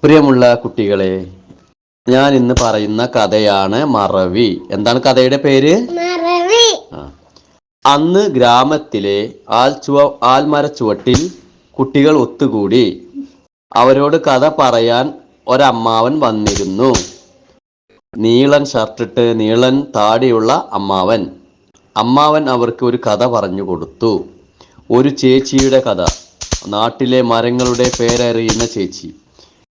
പ്രിയമുള്ള കുട്ടികളെ, ഞാൻ ഇന്ന് പറയുന്ന കഥയാണ് മറവി. എന്താണ് കഥയുടെ പേര്? മറവി. അന്ന് ഗ്രാമത്തിലെ ആൽമരച്ചുവട്ടിൽ കുട്ടികൾ ഒത്തുകൂടി. അവരോട് കഥ പറയാൻ ഒരമ്മാവൻ വന്നിരുന്നു. നീളൻ ഷർട്ടിട്ട് നീളൻ താടിയുള്ള അമ്മാവൻ. അമ്മാവൻ അവർക്ക് ഒരു കഥ പറഞ്ഞു കൊടുത്തു. ഒരു ചേച്ചിയുടെ കഥ. നാട്ടിലെ മരങ്ങളുടെ പേരറിയുന്ന ചേച്ചി.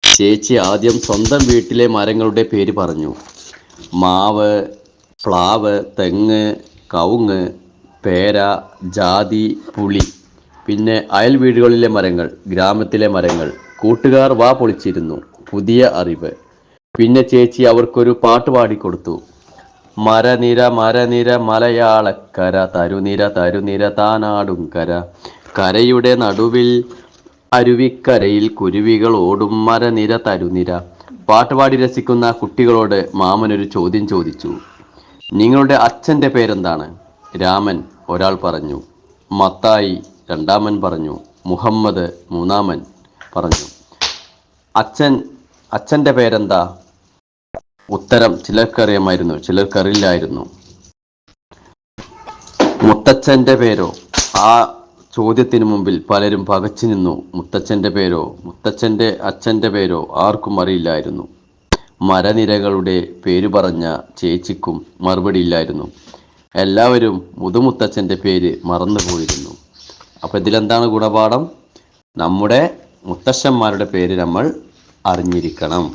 ചേച്ചി ആദ്യം സ്വന്തം വീട്ടിലെ മരങ്ങളുടെ പേര് പറഞ്ഞു. മാവ്, പ്ലാവ്, തെങ്ങ്, കവുങ്ങ്, പേര, ജാതി, പുളി. പിന്നെ അയൽ വീടുകളിലെ മരങ്ങൾ, ഗ്രാമത്തിലെ മരങ്ങൾ. കൂട്ടുകാർ വാ പൊളിച്ചിരുന്നു. പുതിയ അറിവ്. പിന്നെ ചേച്ചി അവർക്കൊരു പാട്ട് പാടിക്കൊടുത്തു. മരനിര മരനിര മലയാളക്കര, തരുനിര തരുനിര താനാടും കര, കരയുടെ നടുവിൽ അരുവിക്കരയിൽ കുരുവികൾ ഓടും മരനിര തരുനിര. പാട്ടുപാടി രസിക്കുന്ന കുട്ടികളോട് മാമനൊരു ചോദ്യം ചോദിച്ചു. നിങ്ങളുടെ അച്ഛൻ്റെ പേരെന്താണ്? രാമൻ ഒരാൾ പറഞ്ഞു. മത്തായി രണ്ടാമൻ പറഞ്ഞു. മുഹമ്മദ് മൂന്നാമൻ പറഞ്ഞു. അച്ഛൻ്റെ പേരെന്താ? ഉത്തരം ചിലർക്കറിയാമായിരുന്നു, ചിലർക്കറിയില്ലായിരുന്നു. മുത്തച്ഛൻ്റെ പേരോ? ആ ചോദ്യത്തിന് മുമ്പിൽ പലരും പകച്ചു നിന്നു. മുത്തച്ഛൻ്റെ പേരോ, മുത്തച്ഛൻ്റെ അച്ഛൻ്റെ പേരോ ആർക്കും അറിയില്ലായിരുന്നു. മരനിരകളുടെ പേര് പറഞ്ഞ ചേച്ചിക്കും മറുപടിയില്ലായിരുന്നു. എല്ലാവരും മുതുമുത്തച്ഛൻ്റെ പേര് മറന്നുപോയിരുന്നു. അപ്പോൾ ഇതിലെന്താണ് ഗുണപാഠം? നമ്മുടെ മുത്തശ്ശന്മാരുടെ പേര് നമ്മൾ അറിഞ്ഞിരിക്കണം.